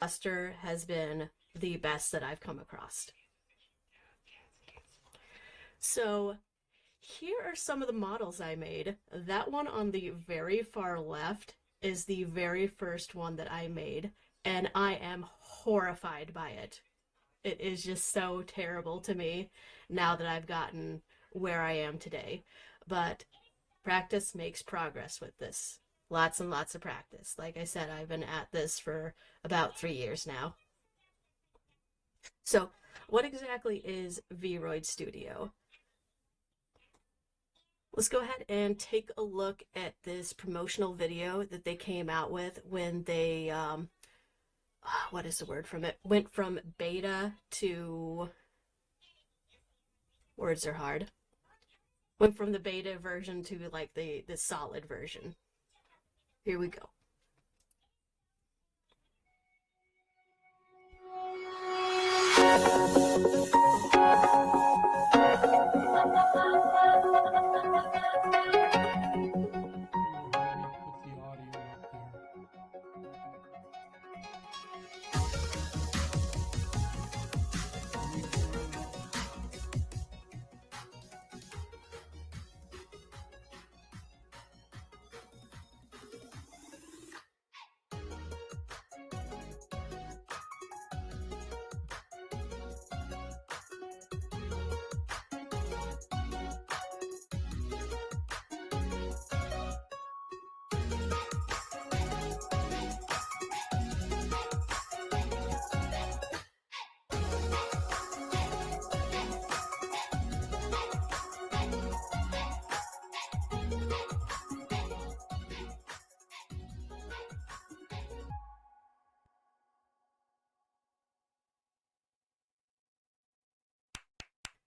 Cluster has been the best that I've come across. So here are some of the models I made. That one on the very far left is the very first one that I made, and I am horrified by it. It is just so terrible to me now that I've gotten where I am today. But practice makes progress with this. Lots and lots of practice. Like I said, I've been at this for about 3 years now. So, what exactly is Vroid Studio? Let's go ahead and take a look at this promotional video that they came out with when they, what is the word from it? Went from beta to, words are hard. Went from the beta version to like the solid version. Here we go.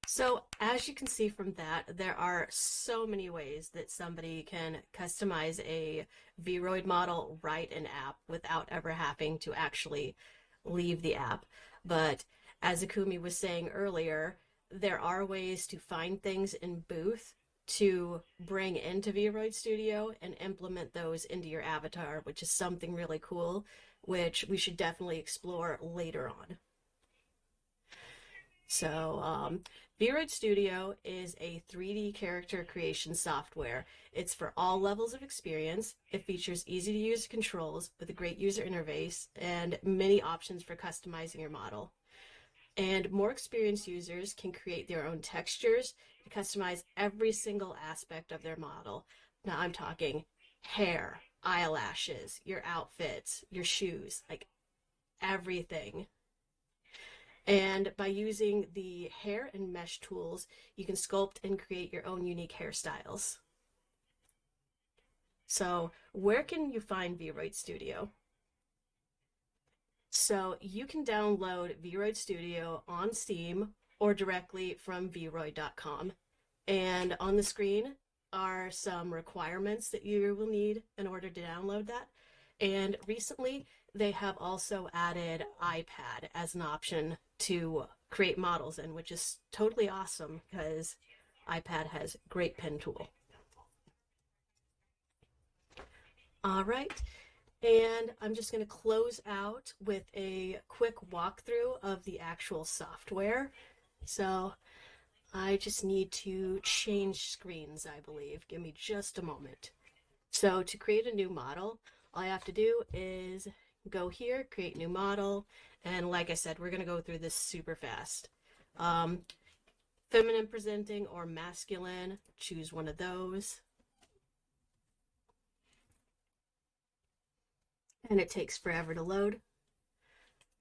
So as you can see from that, there are so many ways that somebody can customize a Vroid model, write an app without ever having to actually leave the app. But as Akumi was saying earlier, there are ways to find things in Booth to bring into Vroid Studio and implement those into your avatar, which is something really cool, which we should definitely explore later on. So, Vroid Studio is a 3D character creation software. It's for all levels of experience. It features easy to use controls with a great user interface and many options for customizing your model. And more experienced users can create their own textures and customize every single aspect of their model. Now, I'm talking hair, eyelashes, your outfits, your shoes, like everything. And by using the hair and mesh tools, you can sculpt and create your own unique hairstyles. So where can you find Vroid Studio? So you can download Vroid Studio on Steam or directly from vroid.com. And on the screen are some requirements that you will need in order to download that. And recently, they have also added iPad as an option to create models in, which is totally awesome because iPad has great pen tool. All right, and I'm just going to close out with a quick walkthrough of the actual software. So I just need to change screens, I believe. Give me just a moment. So to create a new model, all I have to do is go here, create new model, and like I said, we're going to go through this super fast. Feminine presenting or masculine, choose one of those. And it takes forever to load.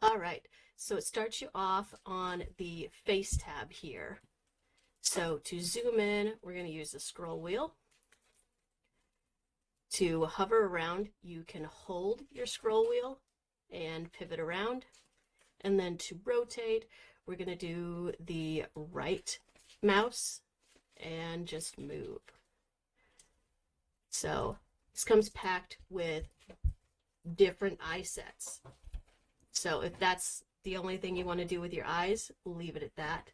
All right, so it starts you off on the face tab here. So to zoom in, we're going to use the scroll wheel. To hover around, you can hold your scroll wheel and pivot around. And then to rotate, we're going to do the right mouse and just move. So this comes packed with different eye sets. So if that's the only thing you want to do with your eyes, leave it at that.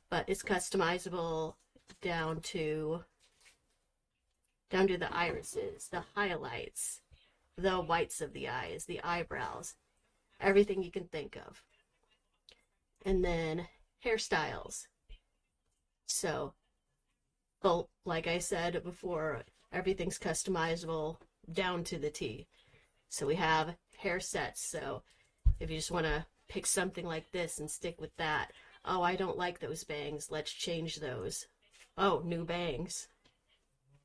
But it's customizable down to the irises, the highlights, the whites of the eyes, the eyebrows. everything you can think of. And then hairstyles. So, well, like I said before, everything's customizable down to the T. So we have hair sets. So if you just want to pick something like this and stick with that, oh, I don't like those bangs, let's change those. Oh, new bangs.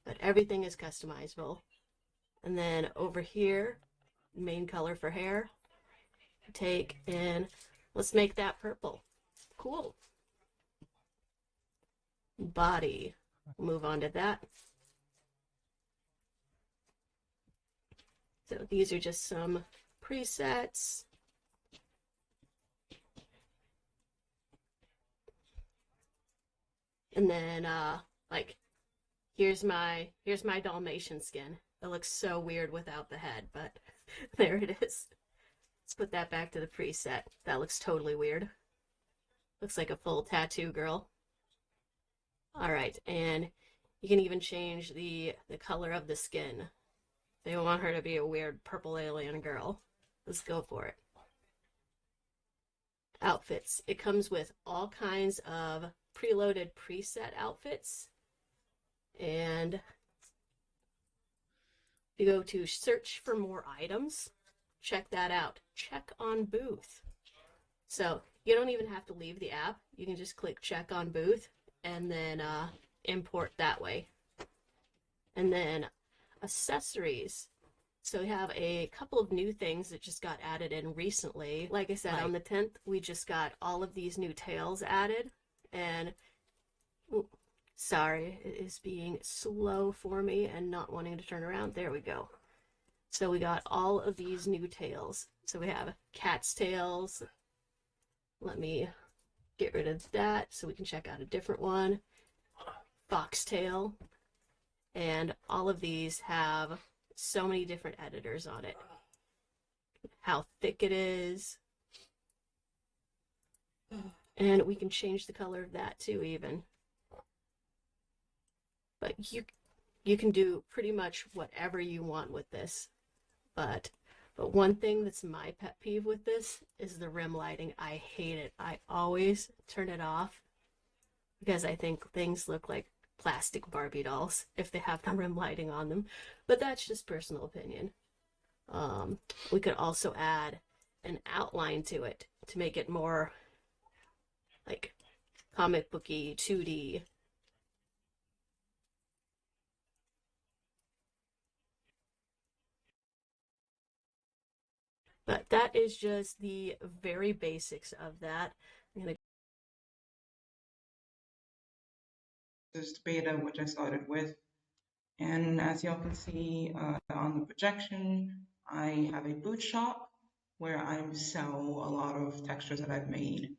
But everything is customizable. And then over here, main color for hair, take and let's make that purple. Cool. Body. Move on to that. So these are just some presets. And then like here's my Dalmatian skin. It looks so weird without the head, but there it is. Let's put that back to the preset. That looks totally weird. Looks like a full tattoo girl. All right, and you can even change the color of the skin. They want her to be a weird purple alien girl. Let's go for it. Outfits. It comes with all kinds of preloaded preset outfits. And you go to search for more items, check that out. Check on booth. So you don't even have to leave the app. You can just click check on booth and then import that way. And then accessories. So we have a couple of new things that just got added in recently. Like I said, on the 10th, we just got all of these new tails added. And sorry, it is being slow for me and not wanting to turn around. There we go. So we got all of these new tails. So we have cat's tails. Let me get rid of that so we can check out a different one. Foxtail. And all of these have so many different editors on it. How thick it is. And we can change the color of that too even. But you can do pretty much whatever you want with this. But one thing that's my pet peeve with this is the rim lighting. I hate it. I always turn it off because I think things look like plastic Barbie dolls if they have the rim lighting on them. But that's just personal opinion. We could also add an outline to it to make it more like comic booky, 2D. But that is just the very basics of that. I'm gonna This beta, which I started with. And as y'all can see on the projection, I have a boot shop where I sell a lot of textures that I've made.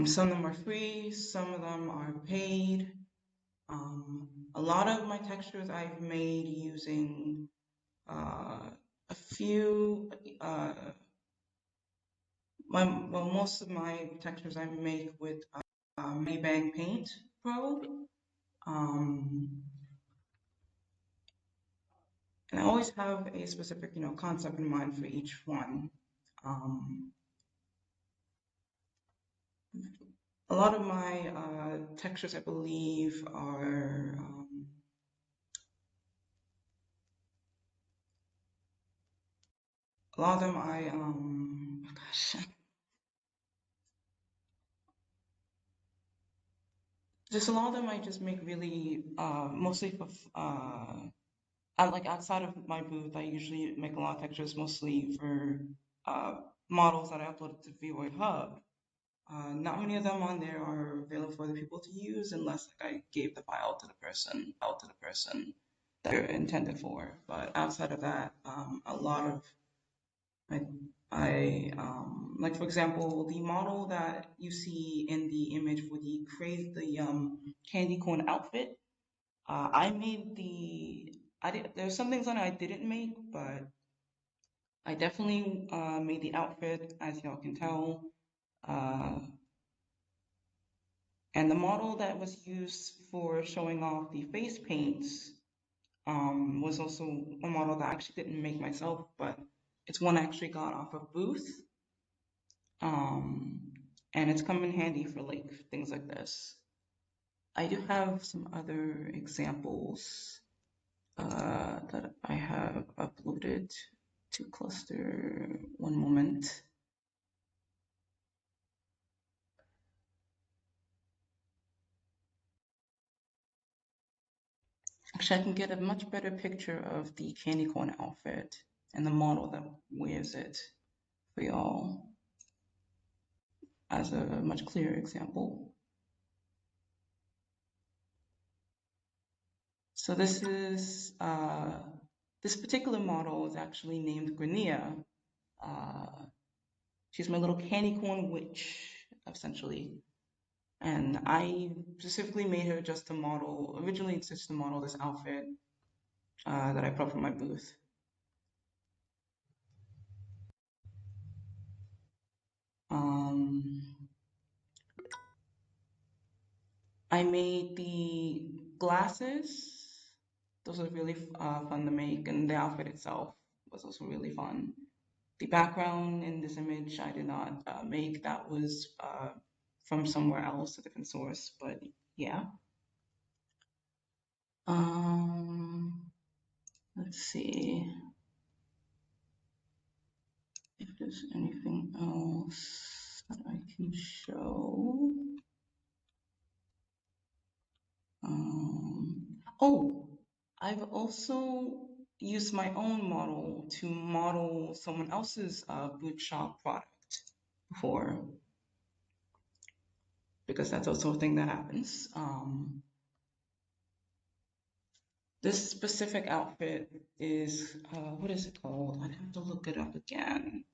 Some of them are free, some of them are paid. A lot of my textures I've made using a few, most of my textures I make with Maybank Paint Pro. And I always have a specific, concept in mind for each one. A lot of my textures, I believe, are a lot of them gosh, just a lot of them I just make really mostly for like outside of my booth. I usually make a lot of textures mostly for models that I upload to VOA Hub. Not many of them on there are available for other people to use unless like I gave the file to the person that they're intended for. But outside of that, a lot of like for example, the model that you see in the image for the candy corn outfit. I made there's some things on it I didn't make, but I definitely made the outfit, as y'all can tell. And the model that was used for showing off the face paints, was also a model that I actually didn't make myself, but it's one I actually got off of Booth. Um, and it's come in handy for like things like this. I do have some other examples that I have uploaded to Cluster. One moment. Actually, I can get a much better picture of the candy corn outfit and the model that wears it for y'all as a much clearer example. So this particular model is actually named Grania. Uh, she's my little candy corn witch, essentially. And I specifically made her just to model, originally it's just to model this outfit that I put up in my booth. Um, I made the glasses. Those are really fun to make, and the outfit itself was also really fun. The background in this image I did not make. That was from somewhere else, a different source, but yeah. Um, let's see if there's anything else that I can show. Oh, I've also used my own model to model someone else's boot shop product before, because that's also a thing that happens. This specific outfit is, what is it called? I'd have to look it up again.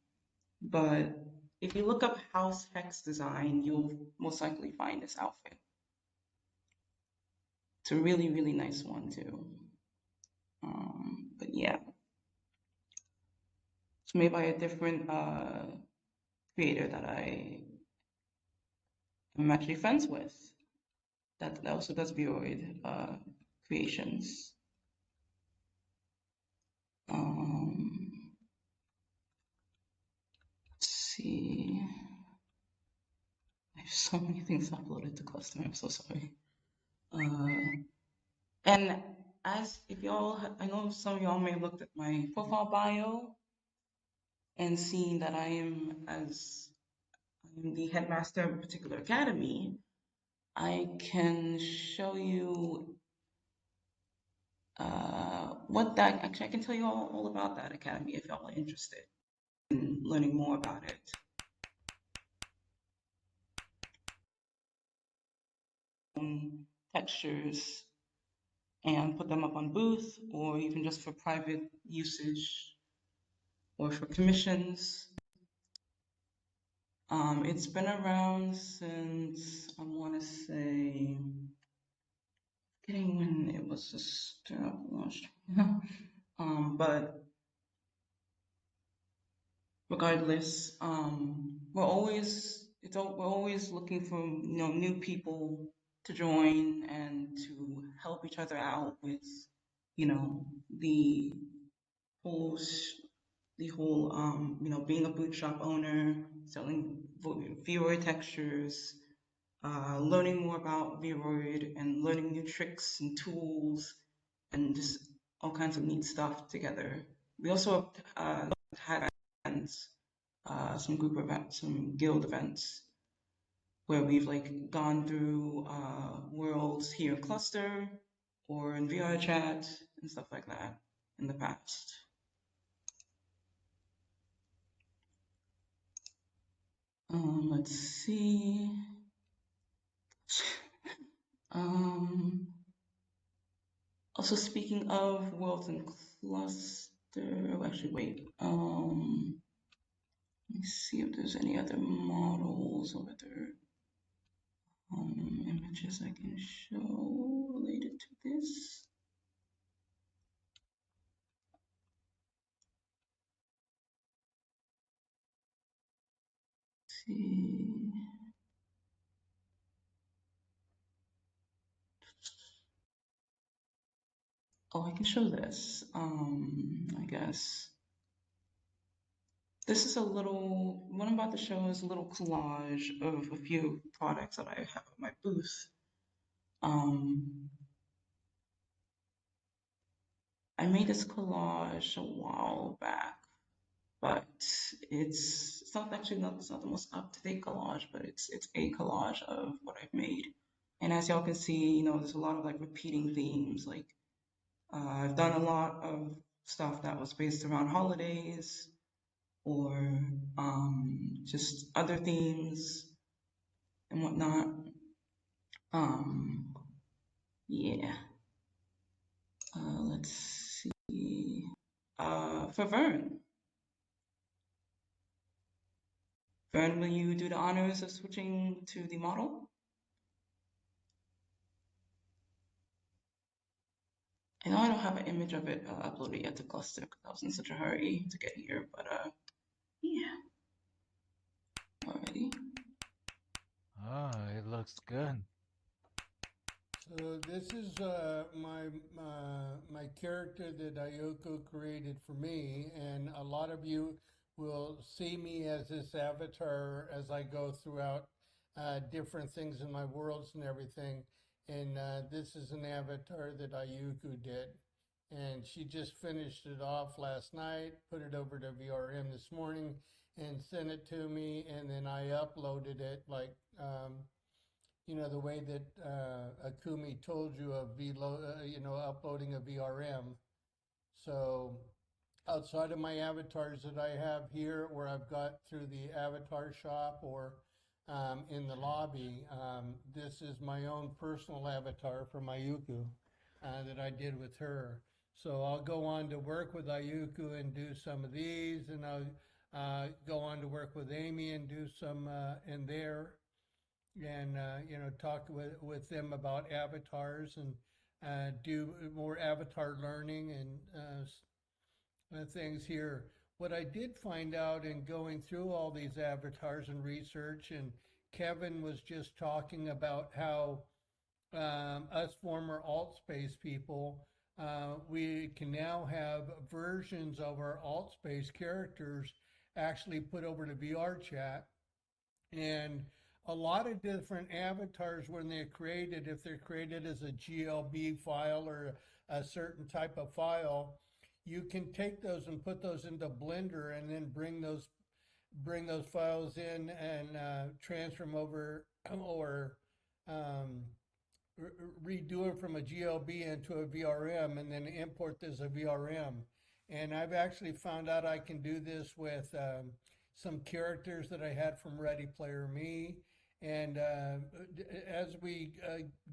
But if you look up house hex design, you'll most likely find this outfit. It's a really, really nice one too. But yeah, it's made by a different creator that I am actually friends with. That also does Void creations. Um, let's see. I have so many things uploaded to Cluster. I'm so sorry. Uh, and as if y'all, I know some of y'all may have looked at my profile bio and seen that I'm the headmaster of a particular academy. I can show you what that actually. I can tell you all about that academy if y'all are interested in learning more about it. Textures and put them up on Booth, or even just for private usage or for commissions. It's been around since I want to say, getting when it was just launched. But regardless, we're always looking for new people to join and to help each other out with you know the whole being a boot shop owner, selling viewer textures, learning more about Vroid and learning new tricks and tools and just all kinds of neat stuff together. We also had events, some group events, some guild events where we've like gone through worlds here in Cluster or in VR chat and stuff like that in the past. Let's see. Um, Also, speaking of worlds and cluster, oh, actually, wait. Let me see if there's any other models or other images I can show related to this. Let's see. Oh, I can show this. I guess this is a little. What I'm about to show is a little collage of a few products that I have at my booth. Um, I made this collage a while back, but it's not the most up to date collage, but it's a collage of what I've made. And as y'all can see, there's a lot of like repeating themes. Like I've done a lot of stuff that was based around holidays or just other themes and whatnot. Um, yeah. Let's see. For Vern, will you do the honors of switching to the model? I know I don't have an image of it uploaded yet to Cluster because I was in such a hurry to get here, but yeah, alrighty. Oh, it looks good. So this is my character that Ayoko created for me, and a lot of you will see me as this avatar as I go throughout different things in my worlds and everything. And this is an avatar that Ayuku did, and she just finished it off last night, put it over to VRM this morning, and sent it to me, and then I uploaded it like. The way that Akumi told you of uploading a VRM. So outside of my avatars that I have here, where I've got through the avatar shop or in the lobby, this is my own personal avatar for Mayuku that I did with her. So I'll go on to work with Ayuku and do some of these, and I'll go on to work with Amy and do some in there and talk with them about avatars and do more avatar learning and things here. What I did find out in going through all these avatars and research, and Kevin was just talking about how us former alt space people, we can now have versions of our alt space characters actually put over to VR chat, and a lot of different avatars when they're created, if they're created as a GLB file or a certain type of file, you can take those and put those into Blender and then bring those files in and transfer them over or um, redo it from a GLB into a VRM and then import this as a VRM. And I've actually found out I can do this with some characters that I had from Ready Player Me. And as we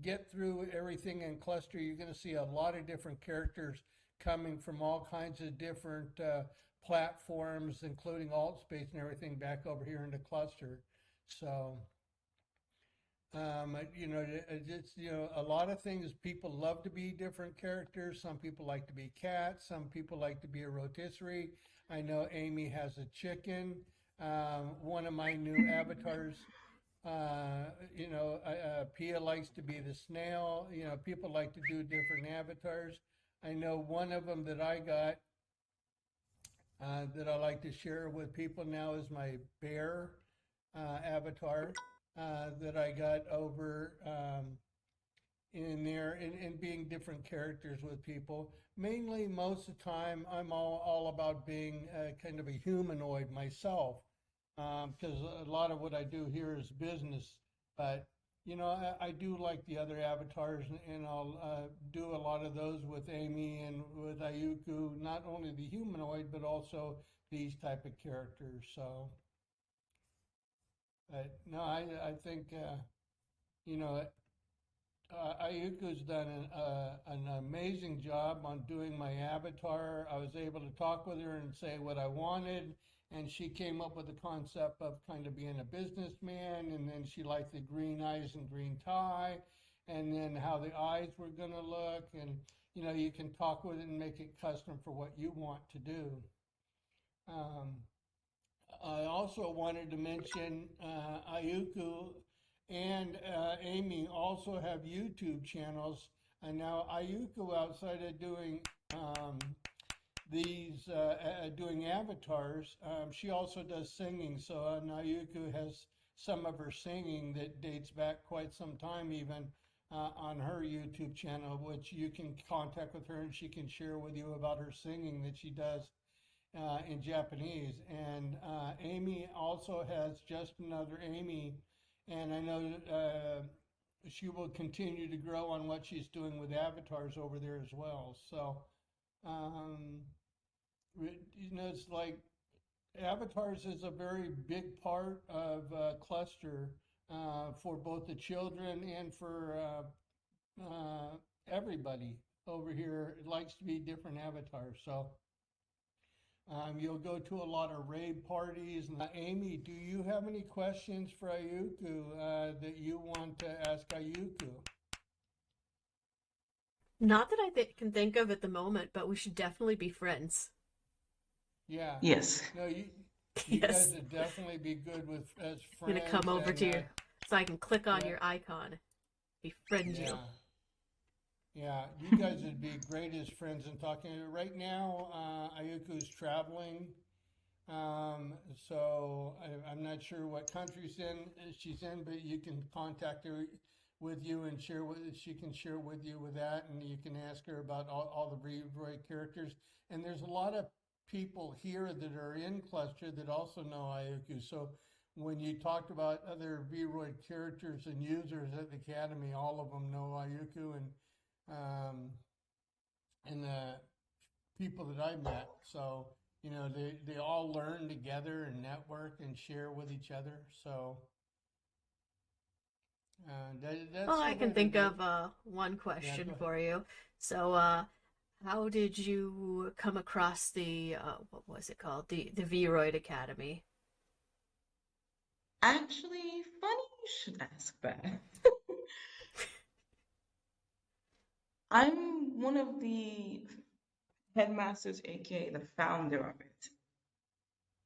get through everything in Cluster, you're going to see a lot of different characters coming from all kinds of different platforms, including AltSpace and everything, back over here into Cluster. So it's a lot of things. People love to be different characters. Some people like to be cats. Some people like to be a rotisserie. I know Amy has a chicken. One of my new avatars, Pia likes to be the snail. People like to do different avatars. I know one of them that I got that I like to share with people now is my bear avatar that I got over in there and being different characters with people. Mainly, most of the time, I'm all about being kind of a humanoid myself because a lot of what I do here is business. But I do like the other avatars, and I'll do a lot of those with Amy and with Ayuku, not only the humanoid, but also these type of characters. So, no, I think, you know, Ayuka's done an amazing job on doing my avatar. I was able to talk with her and say what I wanted, and she came up with the concept of kind of being a businessman, and then she liked the green eyes and green tie, and then how the eyes were going to look, and you can talk with it and make it custom for what you want to do. Um, I also wanted to mention Ayuku and Amy also have YouTube channels. And now Ayuku, outside of doing these doing avatars, she also does singing. So Ayuku has some of her singing that dates back quite some time, even on her YouTube channel, which you can contact with her and she can share with you about her singing that she does in Japanese. And Amy also has Just Another Amy, and I know she will continue to grow on what she's doing with avatars over there as well. So, um, it's like avatars is a very big part of Cluster for both the children and for everybody over here. It likes to be different avatars. So you'll go to a lot of rave parties. Amy, do you have any questions for Ayuku that you want to ask Ayuku? Not that can think of at the moment, but we should definitely be friends. Yeah. Yes. No, you guys Yes. would definitely be good with as I'm gonna come friends over and to you so I can click on yeah, your icon, befriend you. yeah. Yeah, you guys would be great as friends and talking. Right now, Ayuku's traveling, so I'm not sure what country she's in, but you can contact her with you and share what she can share with you with that, and you can ask her about all the Reroy characters. And there's a lot of people here that are in Cluster that also know Ayuku. So when you talked about other Vroid characters and users at the Academy, all of them know Ayuku um, and the people that I met. So, they all learn together and network and share with each other. So Well, that's the I way can to think do of it. one Yeah, question go ahead. for you. So, how did you come across the what was it called? The Vroid Academy? Actually, funny you should ask that. I'm one of the headmasters, aka the founder of it.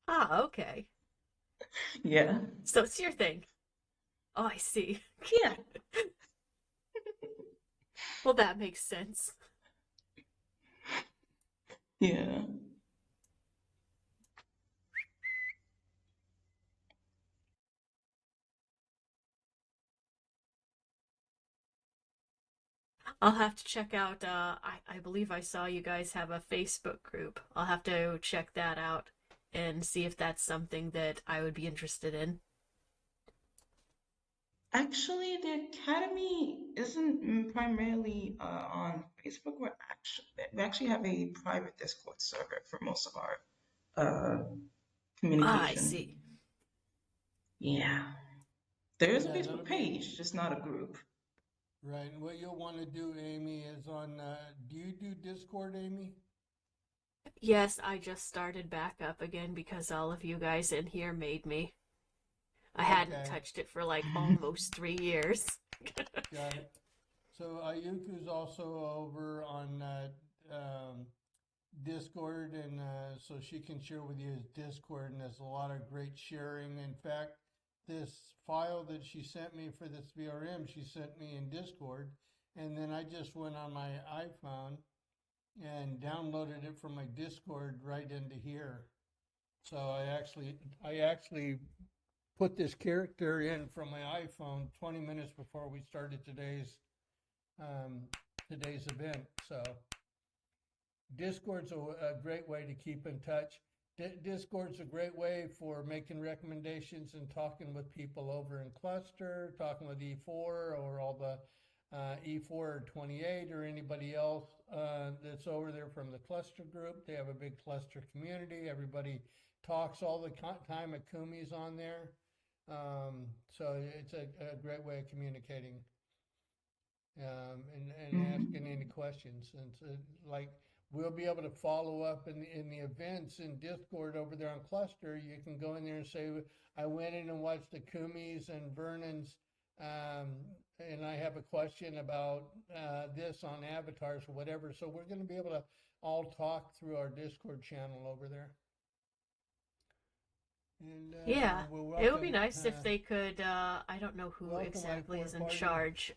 Ah, okay. Yeah. So it's your thing. Oh, I see. Yeah. Well, that makes sense. Yeah. I'll have to check out, I believe I saw you guys have a Facebook group. I'll have to check that out and see if that's something that I would be interested in. Actually, the Academy isn't primarily on Facebook. We actually have a private Discord server for most of our uh, Ah, I communication. see. Yeah. There is a Yeah, Facebook that'll be page, just not a group. right. And what you'll want to do, Amy, is on. Do you do Discord, Amy? Yes, I just started back up again because all of you guys in here made me. I hadn't Okay, touched it for like almost 3 years. got it. So Ayuku's also over on Discord, and so she can share with you his Discord, and there's a lot of great sharing. In fact, this file that she sent me for this VRM, she sent me in Discord, and then I just went on my iPhone and downloaded it from my Discord right into here. So I actually put this character in from my iPhone 20 minutes before we started um, today's event. So Discord's a great way to keep in touch. Discord's a great way for making recommendations and talking with people over in Cluster, talking with E4 or all the E4 or 28 or anybody else that's over there from the Cluster group. They have a big Cluster community. Everybody talks all the time. Akumi's on there. So it's a great way of communicating and asking any Mhm. questions. And so, like, we'll be able to follow up in the events in Discord over there on Cluster. You can go in there and say, I went in and watched the Kumi's and Vernon's, and I have a question about this on avatars or whatever. So we're going to be able to all talk through our Discord channel over there. And Yeah, we'll it would be welcome nice if they could, I don't know who welcome exactly I4 is in party. charge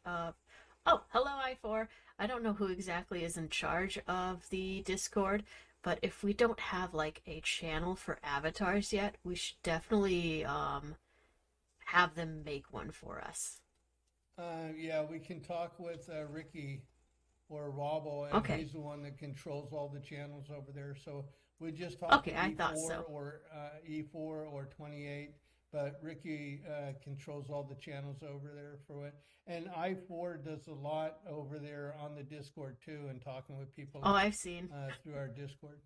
Oh, hello, I4. I don't know who exactly is in charge of the Discord, but if we don't have like a channel for avatars yet, we should definitely have them make one for us. Yeah, we can talk with Ricky or Wobble, and Okay. he's the one that controls all the channels over there. So we just talk to Okay, I thought E4 so. or E4 or 28, but Ricky controls all the channels over there for it. And I4 does a lot over there on the Discord too, and talking with Oh, people I've seen. through our Discord.